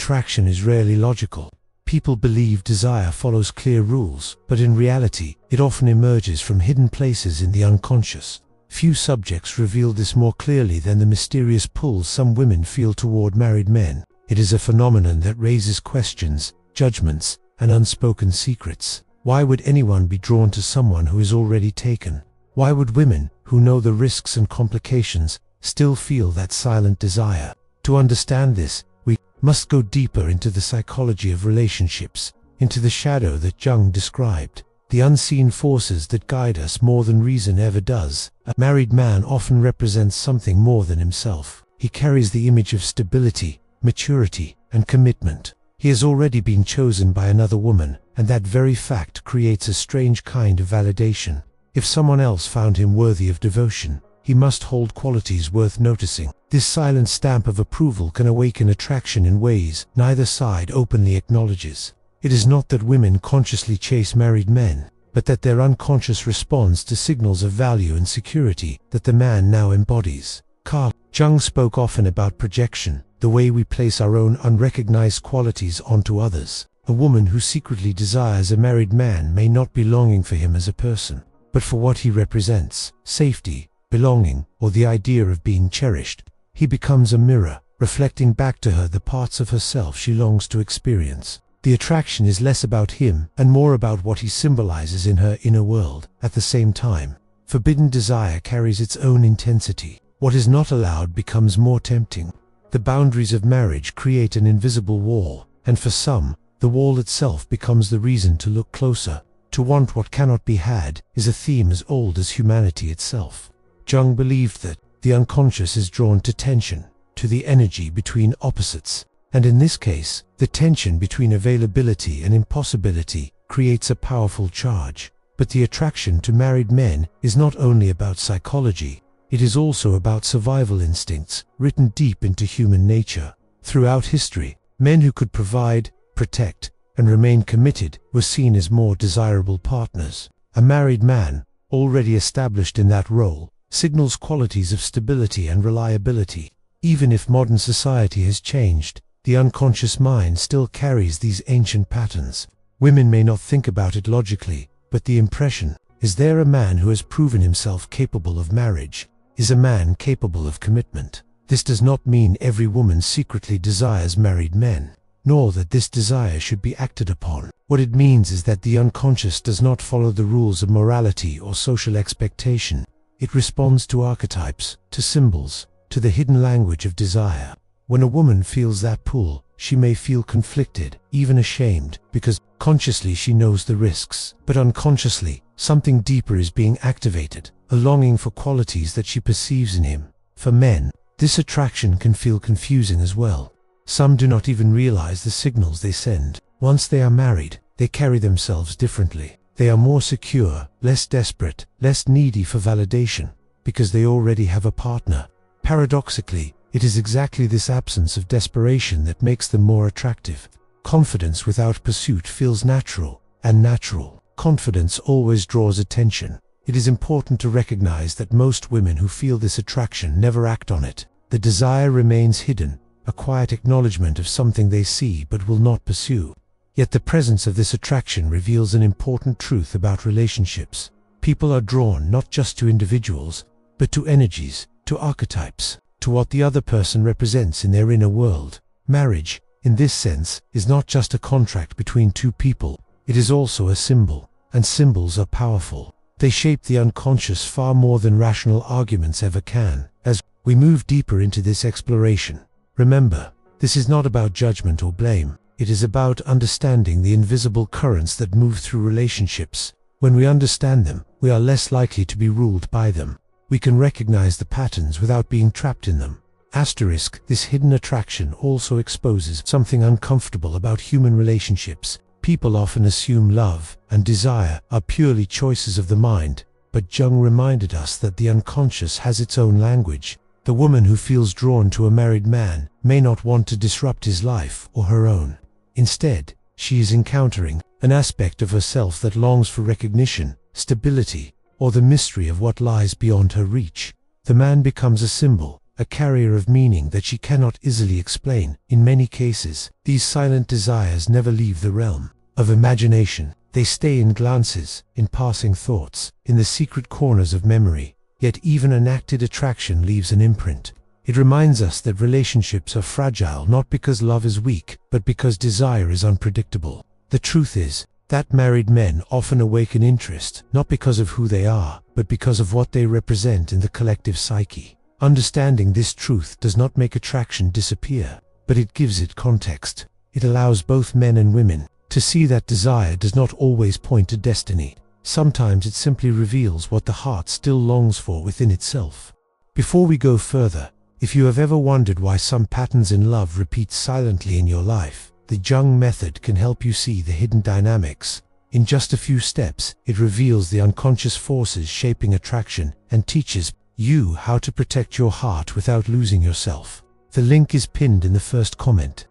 attraction is rarely logical. People believe desire follows clear rules, but in reality, it often emerges from hidden places in the unconscious. Few subjects reveal this more clearly than the mysterious pull some women feel toward married men. It is a phenomenon that raises questions, judgments, and unspoken secrets. Why would anyone be drawn to someone who is already taken? Why would women, who know the risks and complications, still feel that silent desire? To understand this, we must go deeper into the psychology of relationships, into the shadow that Jung described, the unseen forces that guide us more than reason ever does. A married man often represents something more than himself. He carries the image of stability, maturity, and commitment. He has already been chosen by another woman, and that very fact creates a strange kind of validation. If someone else found him worthy of devotion, he must hold qualities worth noticing. This silent stamp of approval can awaken attraction in ways neither side openly acknowledges. It is not that women consciously chase married men, but that their unconscious responds to signals of value and security that the man now embodies. Carl Jung spoke often about projection, the way we place our own unrecognized qualities onto others. A woman who secretly desires a married man may not be longing for him as a person, but for what he represents: safety, belonging, or the idea of being cherished. He becomes a mirror, reflecting back to her the parts of herself she longs to experience. The attraction is less about him and more about what he symbolizes in her inner world. At the same time, forbidden desire carries its own intensity. What is not allowed becomes more tempting. The boundaries of marriage create an invisible wall, and for some, the wall itself becomes the reason to look closer. To want what cannot be had is a theme as old as humanity itself. Jung believed that the unconscious is drawn to tension, to the energy between opposites, and in this case, the tension between availability and impossibility creates a powerful charge. But the attraction to married men is not only about psychology, it is also about survival instincts written deep into human nature. Throughout history, men who could provide, protect, and remain committed were seen as more desirable partners. A married man, already established in that role, signals qualities of stability and reliability. Even if modern society has changed, the unconscious mind still carries these ancient patterns. Women may not think about it logically, but the impression: is there a man who has proven himself capable of marriage? Is a man capable of commitment? This does not mean every woman secretly desires married men, nor that this desire should be acted upon. What it means is that the unconscious does not follow the rules of morality or social expectation. It responds to archetypes, to symbols, to the hidden language of desire. When a woman feels that pull, she may feel conflicted, even ashamed, because consciously she knows the risks, but unconsciously, something deeper is being activated, a longing for qualities that she perceives in him. For men, this attraction can feel confusing as well. Some do not even realize the signals they send. Once they are married, they carry themselves differently. They are more secure, less desperate, less needy for validation, because they already have a partner. Paradoxically, it is exactly this absence of desperation that makes them more attractive. Confidence without pursuit feels natural, and natural confidence always draws attention. It is important to recognize that most women who feel this attraction never act on it. The desire remains hidden, a quiet acknowledgement of something they see but will not pursue. Yet the presence of this attraction reveals an important truth about relationships. People are drawn not just to individuals, but to energies, to archetypes, to what the other person represents in their inner world. Marriage, in this sense, is not just a contract between two people. It is also a symbol, and symbols are powerful. They shape the unconscious far more than rational arguments ever can. As we move deeper into this exploration, remember, this is not about judgment or blame. It is about understanding the invisible currents that move through relationships. When we understand them, we are less likely to be ruled by them. We can recognize the patterns without being trapped in them. This hidden attraction also exposes something uncomfortable about human relationships. People often assume love and desire are purely choices of the mind, but Jung reminded us that the unconscious has its own language. The woman who feels drawn to a married man may not want to disrupt his life or her own. Instead, she is encountering an aspect of herself that longs for recognition, stability, or the mystery of what lies beyond her reach. The man becomes a symbol, a carrier of meaning that she cannot easily explain. In many cases, these silent desires never leave the realm of imagination. They stay in glances, in passing thoughts, in the secret corners of memory. Yet even an acted attraction leaves an imprint. It reminds us that relationships are fragile not because love is weak, but because desire is unpredictable. The truth is that married men often awaken interest, not because of who they are, but because of what they represent in the collective psyche. Understanding this truth does not make attraction disappear, but it gives it context. It allows both men and women to see that desire does not always point to destiny. Sometimes it simply reveals what the heart still longs for within itself. Before we go further, if you have ever wondered why some patterns in love repeat silently in your life, the Jung method can help you see the hidden dynamics. In just a few steps, it reveals the unconscious forces shaping attraction and teaches you how to protect your heart without losing yourself. The link is pinned in the first comment.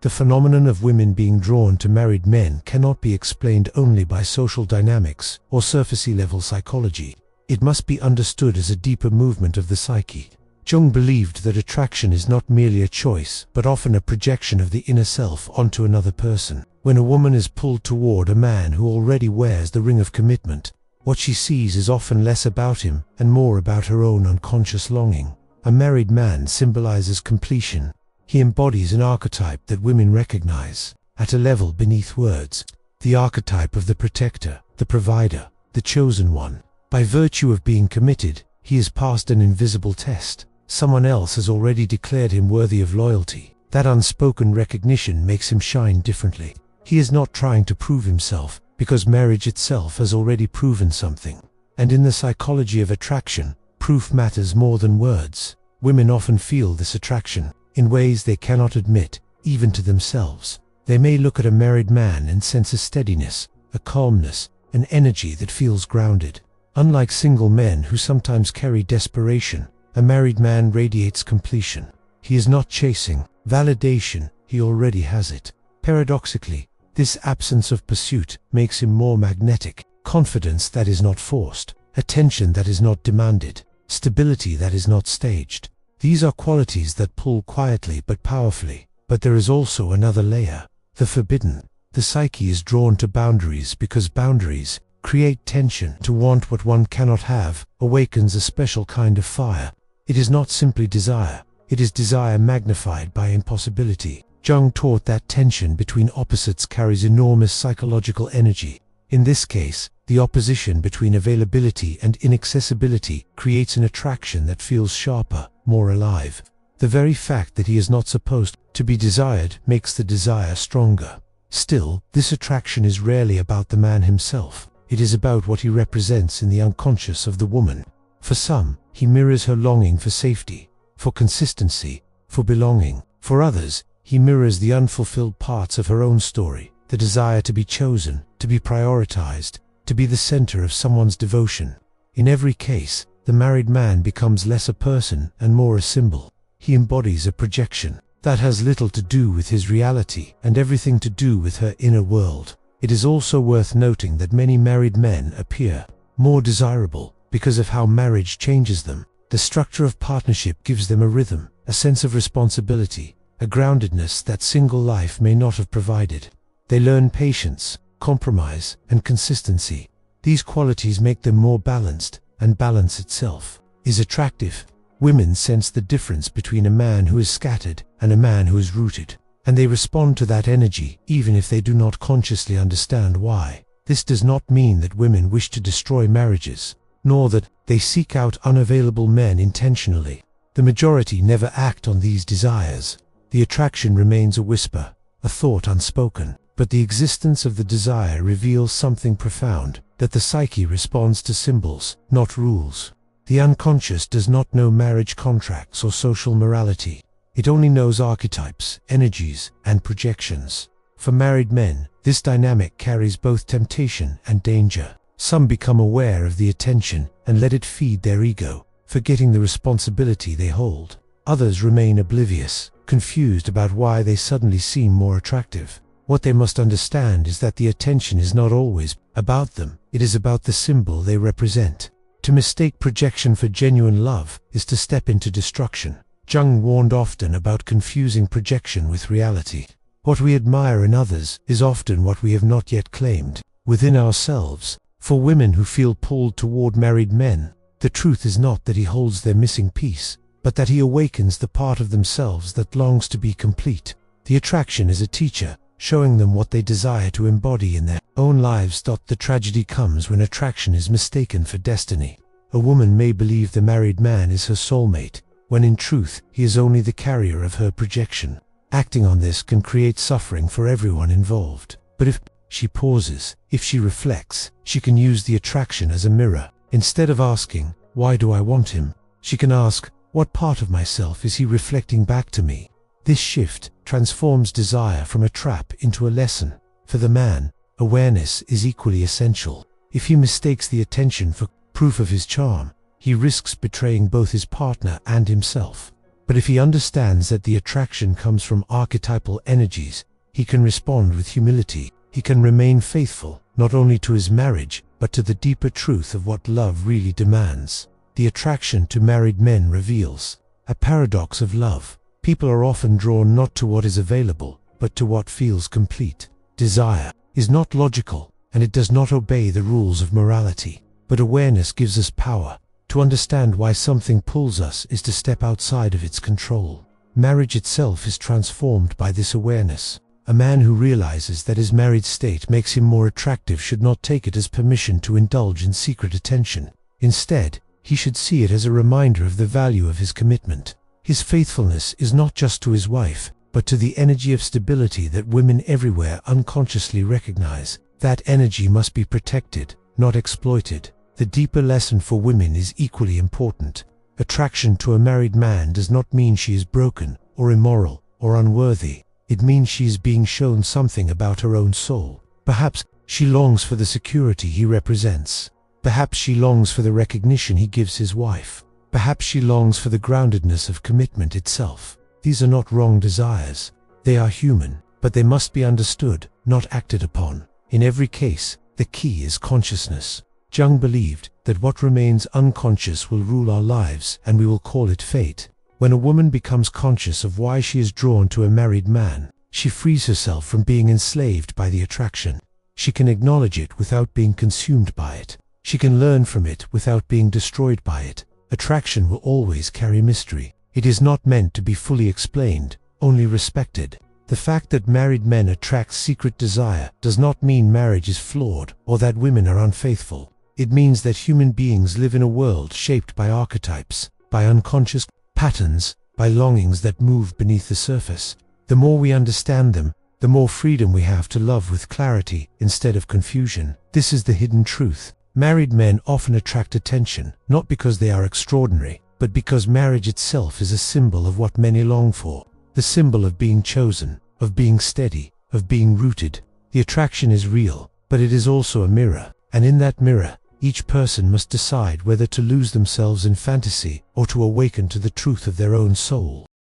The phenomenon of women being drawn to married men cannot be explained only by social dynamics or surface-level psychology. It must be understood as a deeper movement of the psyche. Jung believed that attraction is not merely a choice, but often a projection of the inner self onto another person. When a woman is pulled toward a man who already wears the ring of commitment, what she sees is often less about him and more about her own unconscious longing. A married man symbolizes completion. He embodies an archetype that women recognize at a level beneath words. The archetype of the protector, the provider, the chosen one. By virtue of being committed, he has passed an invisible test. Someone else has already declared him worthy of loyalty. That unspoken recognition makes him shine differently. He is not trying to prove himself, because marriage itself has already proven something. And in the psychology of attraction, proof matters more than words. Women often feel this attraction in ways they cannot admit, even to themselves. They may look at a married man and sense a steadiness, a calmness, an energy that feels grounded. Unlike single men who sometimes carry desperation, a married man radiates completion. He is not chasing validation, he already has it. Paradoxically, this absence of pursuit makes him more magnetic. Confidence that is not forced, attention that is not demanded, stability that is not staged. These are qualities that pull quietly but powerfully. But there is also another layer, the forbidden. The psyche is drawn to boundaries because boundaries create tension. To want what one cannot have awakens a special kind of fire. It is not simply desire, it is desire magnified by impossibility. Jung taught that tension between opposites carries enormous psychological energy. In this case, the opposition between availability and inaccessibility creates an attraction that feels sharper, more alive. The very fact that he is not supposed to be desired makes the desire stronger. Still, this attraction is rarely about the man himself. It is about what he represents in the unconscious of the woman. For some, he mirrors her longing for safety, for consistency, for belonging. For others, he mirrors the unfulfilled parts of her own story, the desire to be chosen, to be prioritized, to be the center of someone's devotion. In every case, the married man becomes less a person and more a symbol. He embodies a projection that has little to do with his reality and everything to do with her inner world. It is also worth noting that many married men appear more desirable because of how marriage changes them. The structure of partnership gives them a rhythm, a sense of responsibility, a groundedness that single life may not have provided. They learn patience, compromise, and consistency. These qualities make them more balanced, and balance itself is attractive. Women sense the difference between a man who is scattered and a man who is rooted, and they respond to that energy even if they do not consciously understand why. This does not mean that women wish to destroy marriages, nor that they seek out unavailable men intentionally. The majority never act on these desires. The attraction remains a whisper, a thought unspoken, but the existence of the desire reveals something profound, that the psyche responds to symbols, not rules. The unconscious does not know marriage contracts or social morality. It only knows archetypes, energies, and projections. For married men, this dynamic carries both temptation and danger. Some become aware of the attention and let it feed their ego, forgetting the responsibility they hold. Others remain oblivious, confused about why they suddenly seem more attractive. What they must understand is that the attention is not always about them, it is about the symbol they represent. To mistake projection for genuine love is to step into destruction. Jung warned often about confusing projection with reality. What we admire in others is often what we have not yet claimed within ourselves. For women who feel pulled toward married men, the truth is not that he holds their missing piece, but that he awakens the part of themselves that longs to be complete. The attraction is a teacher, showing them what they desire to embody in their own lives. The tragedy comes when attraction is mistaken for destiny. A woman may believe the married man is her soulmate, when in truth he is only the carrier of her projection. Acting on this can create suffering for everyone involved. But if she pauses, if she reflects, she can use the attraction as a mirror. Instead of asking, "Why do I want him?" she can ask, "What part of myself is he reflecting back to me?" This shift transforms desire from a trap into a lesson. For the man, awareness is equally essential. If he mistakes the attention for proof of his charm, he risks betraying both his partner and himself. But if he understands that the attraction comes from archetypal energies, he can respond with humility. He can remain faithful, not only to his marriage, but to the deeper truth of what love really demands. The attraction to married men reveals a paradox of love. People are often drawn not to what is available, but to what feels complete. Desire is not logical, and it does not obey the rules of morality. But awareness gives us power. To understand why something pulls us is to step outside of its control. Marriage itself is transformed by this awareness. A man who realizes that his married state makes him more attractive should not take it as permission to indulge in secret attention. Instead, he should see it as a reminder of the value of his commitment. His faithfulness is not just to his wife, but to the energy of stability that women everywhere unconsciously recognize. That energy must be protected, not exploited. The deeper lesson for women is equally important. Attraction to a married man does not mean she is broken, or immoral, or unworthy. It means she is being shown something about her own soul. Perhaps she longs for the security he represents. Perhaps she longs for the recognition he gives his wife. Perhaps she longs for the groundedness of commitment itself. These are not wrong desires. They are human, but they must be understood, not acted upon. In every case, the key is consciousness. Jung believed that what remains unconscious will rule our lives, and we will call it fate. When a woman becomes conscious of why she is drawn to a married man, she frees herself from being enslaved by the attraction. She can acknowledge it without being consumed by it. She can learn from it without being destroyed by it. Attraction will always carry mystery. It is not meant to be fully explained, only respected. The fact that married men attract secret desire does not mean marriage is flawed or that women are unfaithful. It means that human beings live in a world shaped by archetypes, by unconscious patterns, by longings that move beneath the surface. The more we understand them, the more freedom we have to love with clarity instead of confusion. This is the hidden truth. Married men often attract attention, not because they are extraordinary, but because marriage itself is a symbol of what many long for. The symbol of being chosen, of being steady, of being rooted. The attraction is real, but it is also a mirror, and in that mirror, each person must decide whether to lose themselves in fantasy or to awaken to the truth of their own soul.